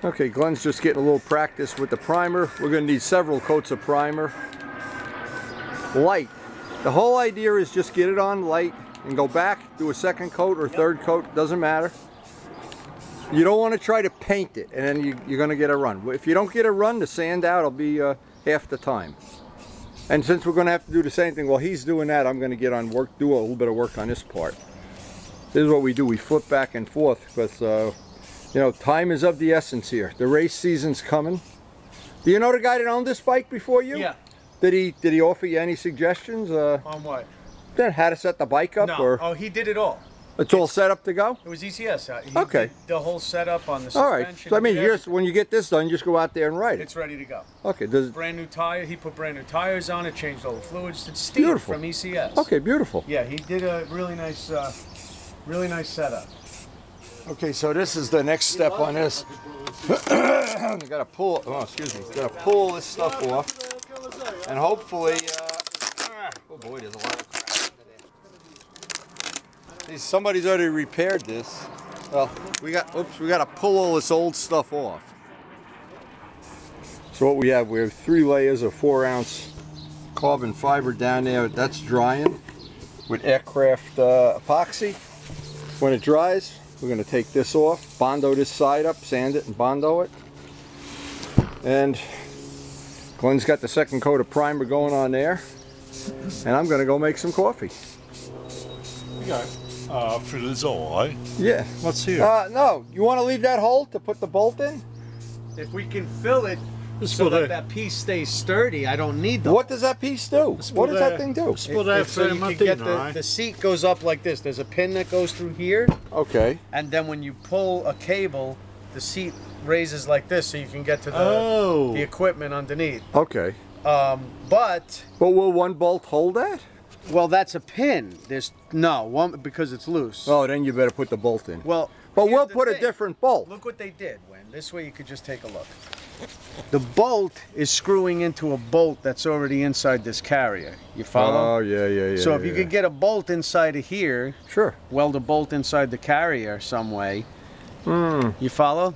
Okay, Glenn's just getting a little practice with the primer. We're going to need several coats of primer. Light. The whole idea is just get it on light and go back, do a second coat or third coat, doesn't matter. You don't want to try to paint it and then you're going to get a run. If you don't get a run, the sand out will be half the time. And since we're going to have to do the same thing while he's doing that, I'm going to get on work, do a little bit of work on this part. This is what we do. We flip back and forth because, you know, time is of the essence here. The race season's coming. Do you know the guy that owned this bike before you? Yeah. Did he offer you any suggestions? On what? Then how to set the bike up? No. Or Oh, he did it all. It's all set up to go? It was ECS. He Okay. did the whole setup on the suspension. All right. So I mean, when you get this done, you just go out there and ride it. It's ready to go. Okay. Brand new tire. He put brand new tires on it. Changed all the fluids. It's Steve Beautiful. from ECS. Okay. Beautiful. Yeah, he did a really nice setup. Okay. So this is the next step on this. You got to pull. Oh, excuse me. Got to pull this stuff off, and hopefully. Oh boy, there's a lot of crap under there. Somebody's already repaired this. Well, we got to pull all this old stuff off. So what we have 3 layers of 4-ounce carbon fiber down there. That's drying with aircraft epoxy. When it dries, we're going to take this off, bondo this side up, sand it and bondo it. And Glenn's got the second coat of primer going on there. And I'm going to go make some coffee. Okay. Fill this all, right? Yeah. What's here? No. You want to leave that hole to put the bolt in? If we can fill it so that piece stays sturdy, I don't need the. What does that piece do? What does that thing do? So you can get the seat goes up like this. There's a pin that goes through here. Okay. And then when you pull a cable, the seat raises like this, so you can get to the equipment underneath. Okay. But will one bolt hold that? Well, that's a pin. There's one because it's loose. Oh, then you better put the bolt in. Well, but we'll put a different bolt. Look what they did, Wayne. This way you could just take a look. The bolt is screwing into a bolt that's already inside this carrier. You follow? Oh, yeah. So if you could get a bolt inside of here, sure. Weld a bolt inside the carrier some way. You follow?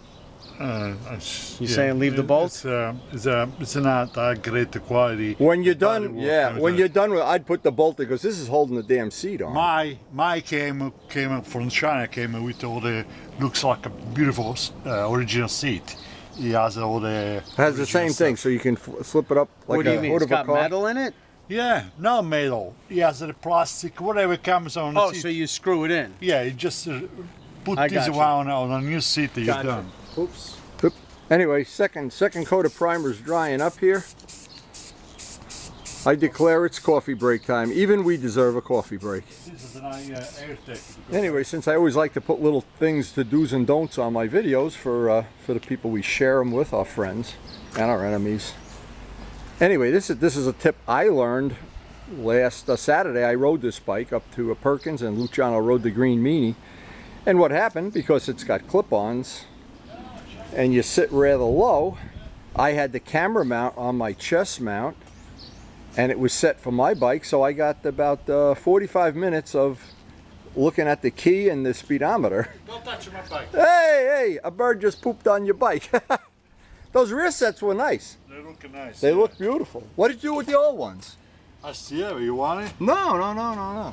You saying leave the bolt? It's not that great quality. When you're done, when you're done with, I'd put the bolt in because this is holding the damn seat on. My came from China. Came with all the looks like a beautiful original seat. He has all the. Has the same thing, so you can slip it up like what do you mean? Hood It's of got a car. metal in it? Yeah, no metal. He has the plastic, whatever comes on the seat. Oh, so you screw it in? Yeah, you just put I this got you. on a new seat that you've done. Oops. Anyway, second coat of primer's drying up here. I declare it's coffee break time. Even we deserve a coffee break. This is an air tech. Anyway, since I always like to put little things to do's and don'ts on my videos for the people we share them with, our friends and our enemies. Anyway, this is a tip I learned last Saturday. I rode this bike up to Perkins, and Luciano rode the Green Meanie. And what happened, because it's got clip-ons and you sit rather low, I had the camera mount on my chest mount, and it was set for my bike, so I got about 45 minutes of looking at the key and the speedometer. Don't touch my bike. Hey, a bird just pooped on your bike. Those rear sets were nice. They look nice. They look beautiful. What did you do with the old ones? I see it. You want it? No.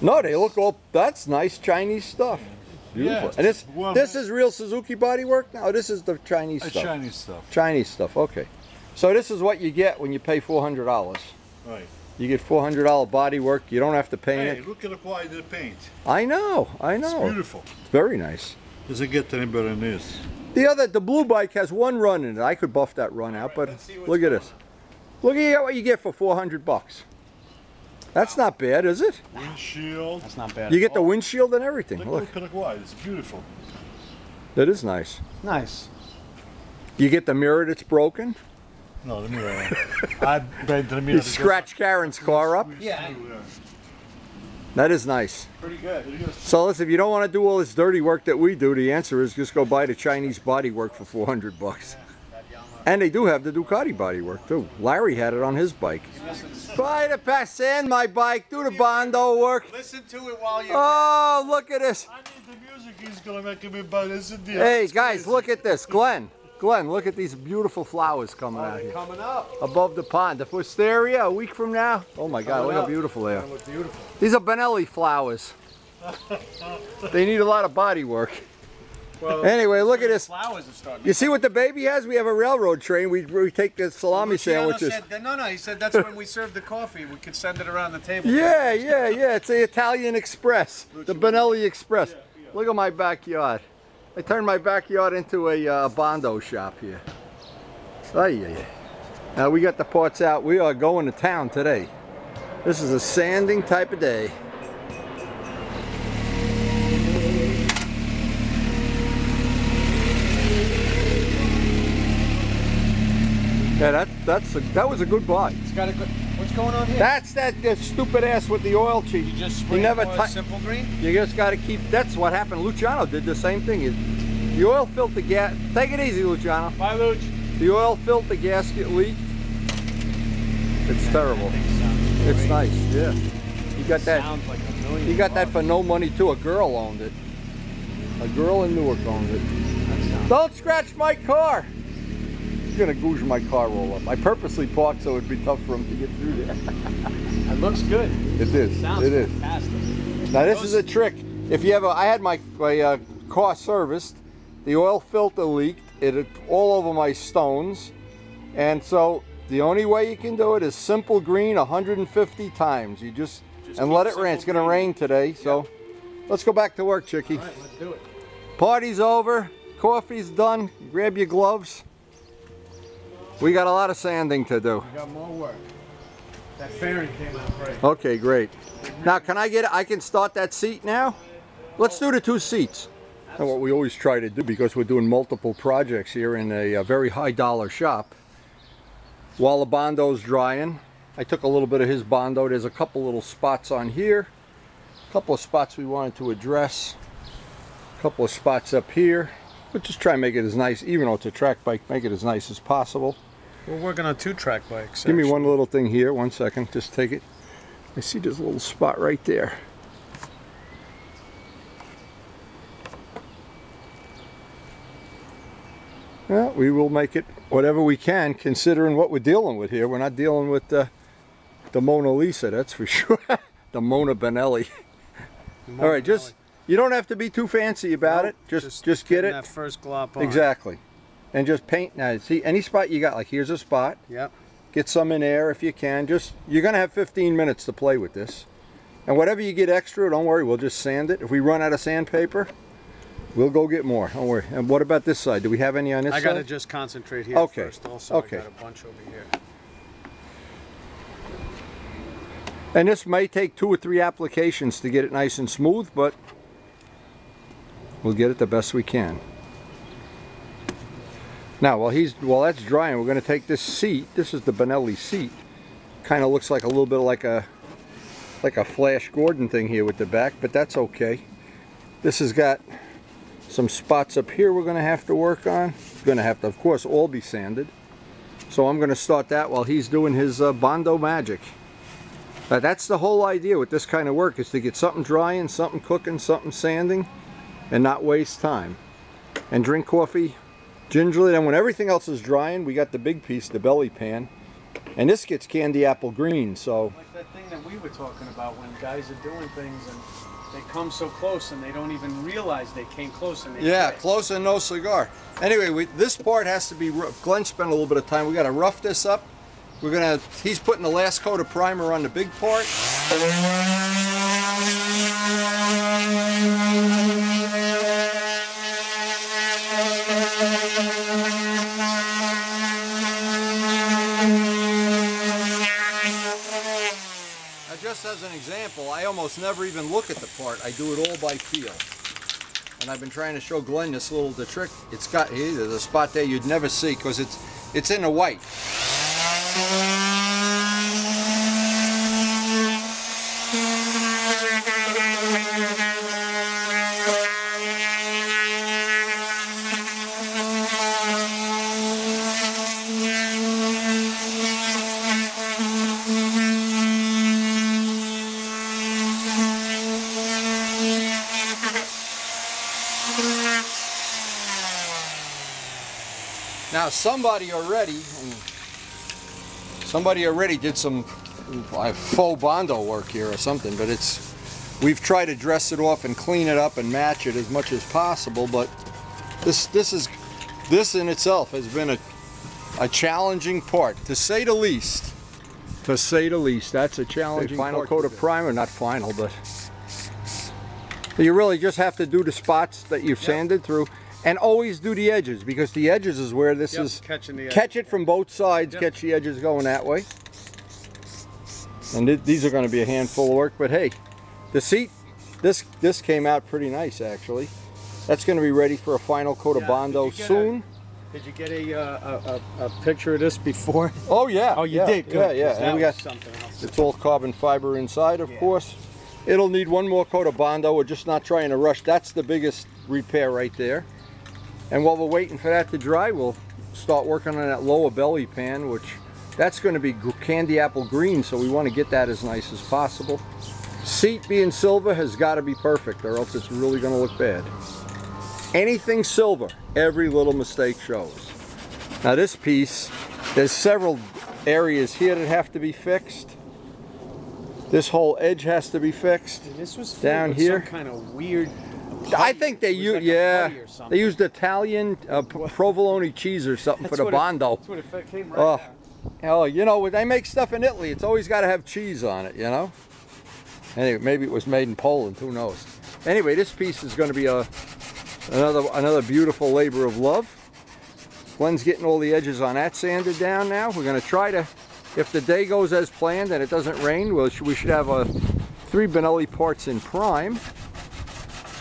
No, they look all, that's nice Chinese stuff. Beautiful. Yeah, And this is real Suzuki bodywork? No, this is the Chinese stuff. Chinese stuff. Chinese stuff, okay. So this is what you get when you pay $400. Right. You get $400 bodywork. You don't have to paint it. Hey, look at the quality of the paint. I know. It's beautiful. It's very nice. Doesn't get any better than this. The blue bike has one run in it. I could buff that run out, but look at this. Look at what you get for $400. That's not bad, is it? Windshield. That's not bad. You get the windshield and everything. Look. Look at the quality. It's beautiful. That is nice. Nice. You get the mirror that's broken. No, the mirror. I bent the mirror. You scratch Karen's car up. Yeah. That is nice. Pretty good. So listen, if you don't want to do all this dirty work that we do, the answer is just go buy the Chinese bodywork for $400. And they do have the Ducati bodywork too. Larry had it on his bike. Try to pass in my bike, do the Bondo work. Listen to it while you. Oh, look at this. I need the music. He's gonna make me buy this. Hey guys, look at this. Glenn, look at these beautiful flowers coming out here. Coming up. Above the pond. The wisteria a week from now. Oh my God, look how beautiful they are. Look beautiful. These are Benelli flowers. They need a lot of body work. Well, anyway, look at this. Flowers are starting. You see what the baby has? We have a railroad train. We take the salami sandwiches. Said, no, he said that's when we serve the coffee. We could send it around the table. Yeah. It's the Italian Express, the Benelli Express. Look at my backyard. I turned my backyard into a Bondo shop here. Now we got the parts out. We are going to town today. This is a sanding type of day. Yeah, that was a good buy. It's got a good. What's going on here? That's that stupid ass with the oil cheat. You just spray simple green. You just got to keep. That's what happened. Luciano did the same thing. The oil filter gas. Take it easy, Luciano. Bye, Luch. The oil filter gasket leaked. It's terrible. It's nice. Yeah. You got that. Sounds like $1 million. You got that for no money too. A girl owned it. A girl in Newark owned it. Don't scratch my car. He's gonna googe my car roll up. I purposely parked so it'd be tough for him to get through there. It looks good. It is. Sounds it is. Fantastic. Now this is a trick. If you have I had my car serviced, the oil filter leaked. It all over my stones, and so the only way you can do it is simple green 150 times. You just and let it rain. It's gonna rain today, so let's go back to work, Chickie. All right, let's do it. Party's over. Coffee's done. Grab your gloves. We got a lot of sanding to do. We got more work. That fairing came out great. Okay, great. Now, I can start that seat now? Let's do the 2 seats. And what we always try to do, because we're doing multiple projects here in a very high dollar shop, while the Bondo's drying, I took a little bit of his Bondo. There's a couple little spots on here. A couple of spots we wanted to address. A couple of spots up here. But just try and make it as nice, even though it's a track bike, make it as nice as possible. We're working on 2 track bikes. Give me one little thing here, 1 second, just take it. I see this little spot right there. Well, we will make it whatever we can, considering what we're dealing with here. We're not dealing with the Mona Lisa, that's for sure. The Mona Benelli. All right, you don't have to be too fancy about it. Just get it. That first glop on. Exactly. And just paint. Now, see, any spot you got, like here's a spot. Yep. Get some in there if you can. You're going to have 15 minutes to play with this. And whatever you get extra, don't worry, we'll just sand it. If we run out of sandpaper, we'll go get more. Don't worry. And what about this side? Do we have any on this side? I got to just concentrate here first. Also, okay. I got a bunch over here. And this may take 2 or 3 applications to get it nice and smooth, but we'll get it the best we can. Now, while that's drying, we're going to take this seat. This is the Benelli seat. Kind of looks like a little bit like a Flash Gordon thing here with the back, but that's okay. This has got some spots up here we're going to have to work on. It's going to have to, of course, all be sanded. So I'm going to start that while he's doing his Bondo magic. Now, that's the whole idea with this kind of work, is to get something drying, something cooking, something sanding, and not waste time. And drink coffee gingerly. And when everything else is drying, we got the big piece, the belly pan, and this gets candy apple green. So like that thing that we were talking about, when guys are doing things and they come so close and they don't even realize they came close. And yeah, close and no cigar. Anyway, this part has to be rough. Glenn spent a little bit of time. We got to rough this up. He's putting the last coat of primer on the big part. Just as an example, I almost never even look at the part. I do it all by feel. And I've been trying to show Glenn the trick. It's got there's a spot there you'd never see because it's in the white. Now somebody already did some faux Bondo work here or something, but we've tried to dress it off and clean it up and match it as much as possible, but this in itself has been a challenging part, to say the least. To say the least, that's a challenging final coat of primer, not final, but you really just have to do the spots that you've sanded through, and always do the edges, because the edges is where this is catching the edge. Catch it from both sides, catch the edges going that way. And these are going to be a handful of work, but hey, the seat, this came out pretty nice actually. That's going to be ready for a final coat of Bondo soon. Did you get a picture of this before? Oh yeah. Oh, you did? Good. Yeah. And we got something else. It's all carbon fiber inside, of course. It'll need one more coat of Bondo. We're just not trying to rush. That's the biggest repair right there. And while we're waiting for that to dry, we'll start working on that lower belly pan, which that's going to be candy apple green, so we want to get that as nice as possible. Seat being silver has got to be perfect, or else it's really going to look bad. Anything silver, every little mistake shows. Now this piece, there's several areas here that have to be fixed. This whole edge has to be fixed. And this was down here. Some kind of weird. I think they used, they used Italian provolone cheese or something for the Bondo. That's what it came right out. Oh, you know, when they make stuff in Italy, it's always got to have cheese on it, you know? Anyway, maybe it was made in Poland, who knows? Anyway, this piece is going to be another beautiful labor of love. Glenn's getting all the edges on that sanded down now. We're going to try to, if the day goes as planned and it doesn't rain, we should have 3 Benelli parts in prime.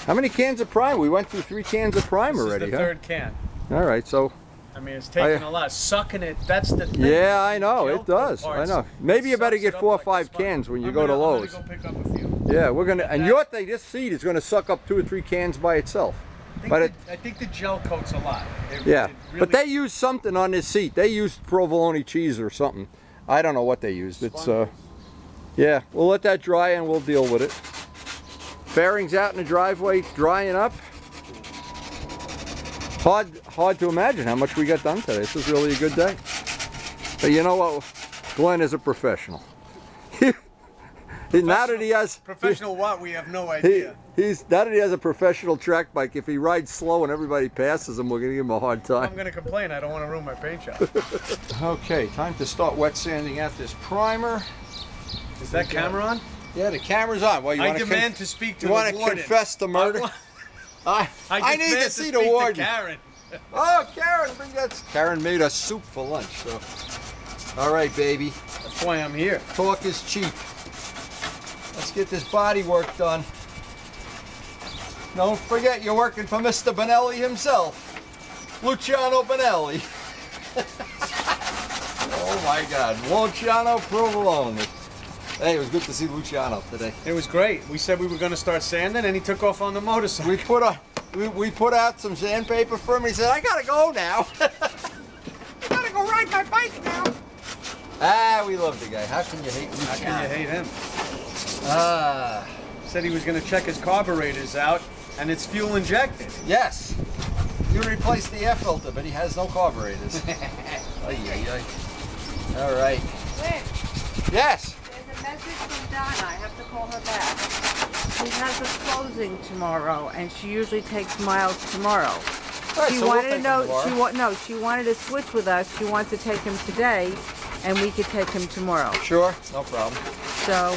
How many cans of prime? We went through 3 cans of prime already, This is the third can. All right, so. I mean, it's taking a lot. Sucking it, that's the thing. Yeah, I know, it does. I know. Maybe you better get 4 or 5 cans when you go to Lowe's. I'm gonna go pick up a few. Yeah, we're gonna, and your thing, this seed is gonna suck up 2 or 3 cans by itself. I think the gel coats a lot. But they used something on this seat. They used provolone cheese or something. I don't know what they used. It's yeah, we'll let that dry and we'll deal with it. Fairings out in the driveway, drying up. Hard to imagine how much we got done today. This was really a good day. But you know what? Glenn is a professional. Now that he has professional what, we have no idea. Now that he has a professional track bike, if he rides slow and everybody passes him, we're going to give him a hard time. I'm going to complain. I don't want to ruin my paint job. Okay, time to start wet sanding out this primer. Is that camera on? Yeah, the camera's on. Well, I demand to speak to the warden. You want to confess the murder? I need to see the warden. Karen. Oh, Karen, bring that. Karen made us soup for lunch. So, all right, baby. That's why I'm here. Talk is cheap. Let's get this body work done. Don't forget, you're working for Mr. Benelli himself, Luciano Benelli. Oh my God, Luciano Provolone. Hey, it was good to see Luciano today. It was great. We said we were going to start sanding, and he took off on the motorcycle. We put out some sandpaper for him. He said, "I gotta go now. I gotta go ride my bike now." Ah, we love the guy. How can you hate Luciano? How can you hate him? Ah. Said he was going to check his carburetors out, and it's fuel injected. Yes. You replaced the air filter, but he has no carburetors. Ay, ay, ay. All right. Wait. Yes. There's a message from Donna. I have to call her back. She has a closing tomorrow, and she usually takes Miles tomorrow. Right, She so wanted we'll to know. She wanted to switch with us. She wants to take him today, and we could take him tomorrow. Sure, no problem. So,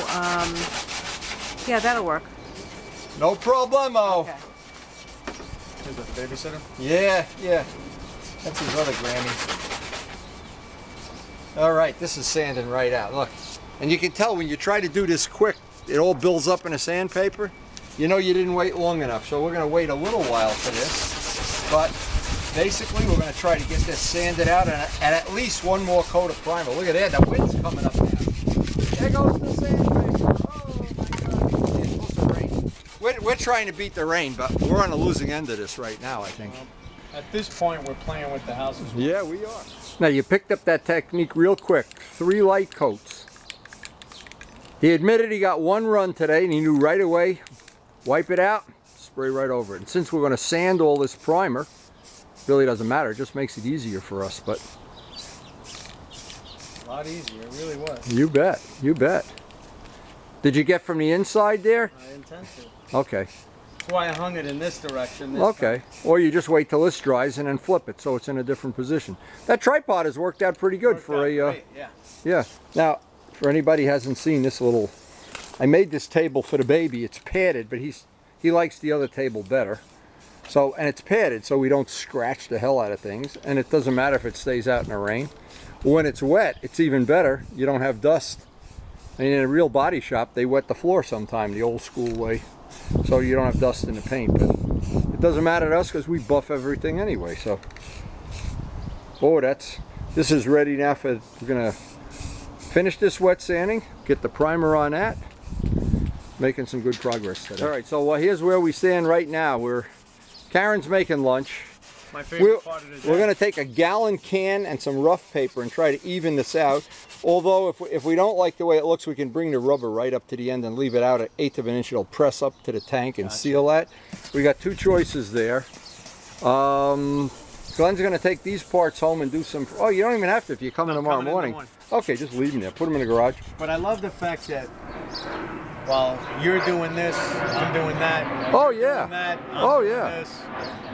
yeah, that'll work. No problemo. Okay. Is that the babysitter? Yeah, yeah. That's his other Grammy. All right, this is sanding right out. Look, and you can tell when you try to do this quick, it all builds up in a sandpaper. You know you didn't wait long enough, so we're going to wait a little while for this. But basically, we're going to try to get this sanded out and at least one more coat of primer. Look at that, the wind's coming up now. There goes the sandpaper. Oh my God. It's supposed to rain. We're trying to beat the rain, but we're on the losing end of this right now, I think. At this point, we're playing with the houses. Yeah, we are. Now, you picked up that technique real quick. 3 light coats. He admitted he got 1 run today, and he knew right away, wipe it out, spray right over it. And since we're going to sand all this primer, really doesn't matter. It just makes it easier for us, but A lot easier, it really was. you bet, you bet. Did you get from the inside there? I intend to. Okay. That's why I hung it in this direction. This Okay. Or you just wait till this dries and then flip it so it's in a different position. That tripod has worked out pretty good for a. Great, yeah. Yeah. Now, for anybody who hasn't seen this little, I made this table for the baby. It's padded, but he likes the other table better. So, and it's padded so we don't scratch the hell out of things, and it doesn't matter if it stays out in the rain. When it's wet, it's even better. You don't have dust. I mean, in a real body shop, they wet the floor sometime the old school way, so you don't have dust in the paint. But it doesn't matter to us because we buff everything anyway. So, oh, this is ready now for. We're gonna finish this wet sanding, get the primer on that. Making some good progress today. All right, so here's where we stand right now. Karen's making lunch. My favorite part of the day. We're going to take a gallon can and some rough paper and try to even this out. Although if we don't like the way it looks, we can bring the rubber right up to the end and leave it out at 1/8 of an inch. It'll press up to the tank and seal that. We got two choices there. Glenn's going to take these parts home and do some. Oh, you don't even have to if you come in tomorrow morning. Okay, just leave them there. Put them in the garage. But I love the fact that while you're doing this, I'm doing that. Oh, you're yeah. doing that, I'm Oh, doing yeah. this.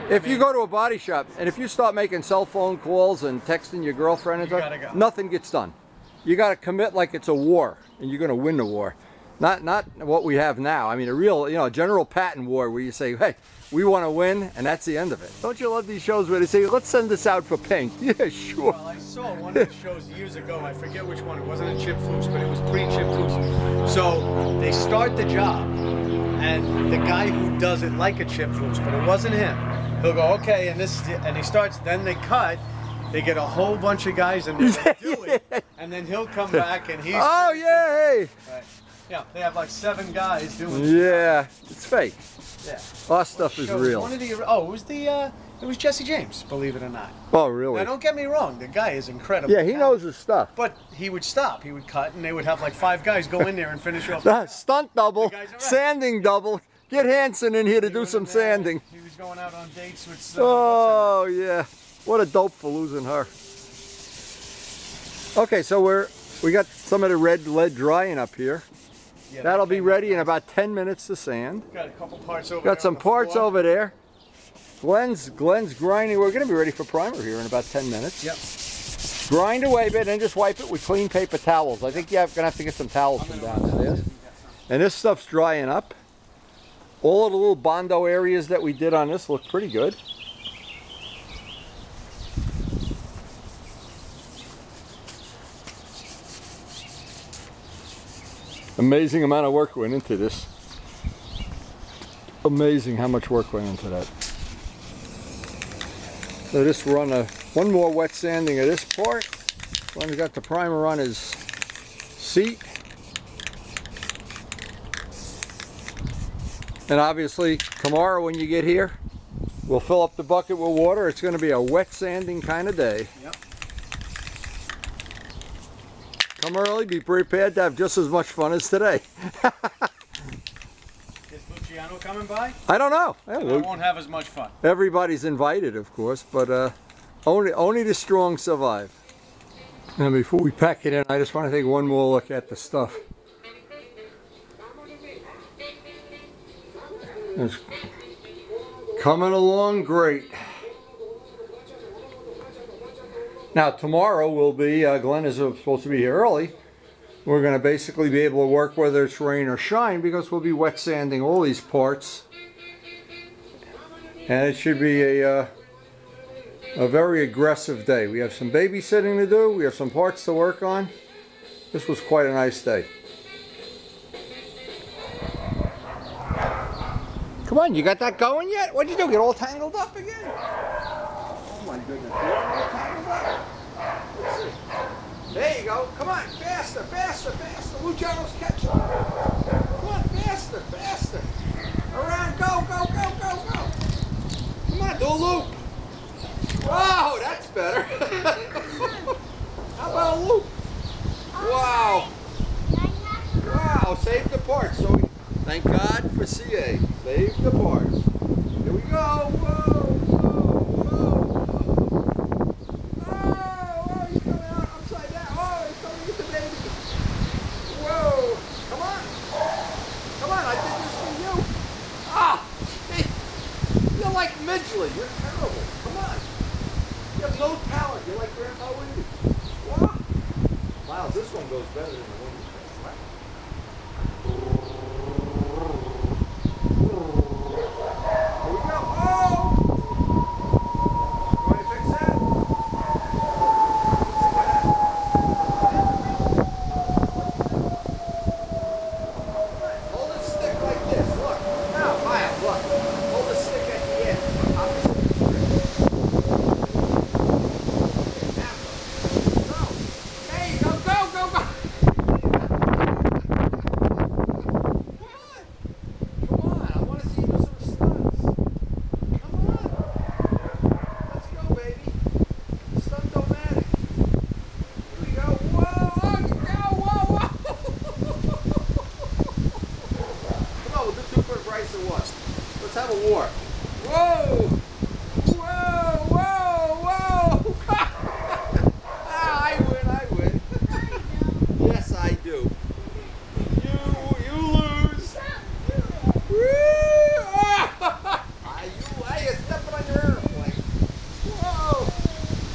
If you go to a body shop and if you start making cell phone calls and texting your girlfriend and You stuff, gotta go. nothing gets done. You got to commit like it's a war and you're going to win the war. Not what we have now. I mean, a real, general patent war where you say, hey, we want to win, and that's the end of it. Don't you love these shows where they say, let's send this out for paint? Yeah, sure. Well, I saw one of the shows years ago. I forget which one. It wasn't a Chip Foose, but it was pre-Chip Foose. So they start the job, and the guy who does it like a Chip Foose, but it wasn't him. He'll go, okay, and he starts. Then they cut. They get a whole bunch of guys in there to do it, and then he'll come back and he's. Oh yeah, hey. Right. Yeah, they have like 7 guys doing it. Yeah, it's fake. Yeah. Our stuff is Shows, real. One of the, it was Jesse James, believe it or not. Oh, really? Now, don't get me wrong, the guy is incredible. Yeah, he knows his stuff. But he would stop, he would cut, and they would have like 5 guys go in there and finish off. The Stunt double, guys are right. Sanding double. Get Hanson in here to do some sanding. He was going out on dates with. Oh yeah, what a dope for losing her. Okay, so we got some of the red lead drying up here. Yeah, That'll be ready in about 10 minutes to sand. Got a couple parts over. Got some parts over there. Glenn's grinding. We're going to be ready for primer here in about 10 minutes. Yep. Grind away a bit and just wipe it with clean paper towels. I think you're going to have to get some towels from downstairs. And this stuff's drying up. All of the little Bondo areas that we did on this look pretty good. Amazing amount of work went into this. Amazing how much work went into that. So this run one more wet sanding of this part. One's got the primer on his seat. And obviously tomorrow when you get here, we'll fill up the bucket with water. It's going to be a wet sanding kind of day. Yep. Come early, be prepared to have just as much fun as today. Is Luciano coming by? I don't know. I won't have as much fun. Everybody's invited, of course, but only the strong survive. And before we pack it in, I just want to take one more look at the stuff. It's coming along great. Now tomorrow will be, Glenn is supposed to be here early. We're going to basically be able to work whether it's rain or shine because we'll be wet sanding all these parts. And it should be a very aggressive day. We have some babysitting to do. We have some parts to work on. This was quite a nice day. Come on, you got that going yet? What'd you do? Get all tangled up again? Oh my goodness. You all tangled up? Let's see. There you go. Come on, faster, faster, faster. Luciano's catching. Come on, faster, faster. Around, go, go, go, go, go. Come on, do a loop. Wow, that's better. How about a loop? Wow. Wow, save the parts. So thank God for CA. Save the parts. Here we go. Whoa, whoa, whoa. like Midgley. You're terrible. Come on. You have no talent. You're like Grandpa Windy. What? Miles, this one goes better than the one you picked. Here we go. Oh! You want to fix that? Hold the stick like this. Look. Now, Miles, look. Hold the stick at the end. Opposite the grip. Now, go. Hey, go, go, go, go. Come on. I want to see you do some stunts. Come on. Let's go, baby. Stunt-o-matic. Here we go. Whoa, oh, you go. Whoa, whoa. Come on, we'll do 2 for the price of 1. Let's have a war. Whoa! Whoa! Whoa! Whoa! Ah, I win! Yes, I do. You lose. Woo! Ah, you're stepping on your airplane. Whoa!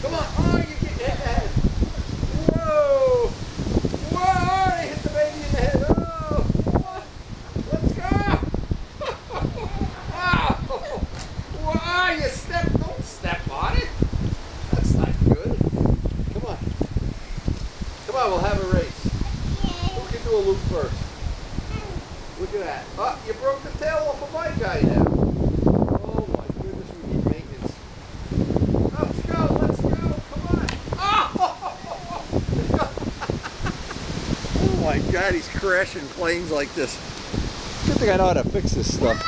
Come on! Oh, you get hit in the head. Whoa! Whoa! They hit the baby in the head. Oh! Let's go! Wow, you don't step on it. That's not good. Come on. Come on, we'll have a race. Who can do a loop first? Look at that. Oh, you broke the tail off of my guy now. Oh my goodness, we need maintenance. Let's go, let's go. Come on. Oh my God, he's crashing planes like this. Good thing I know how to fix this stuff.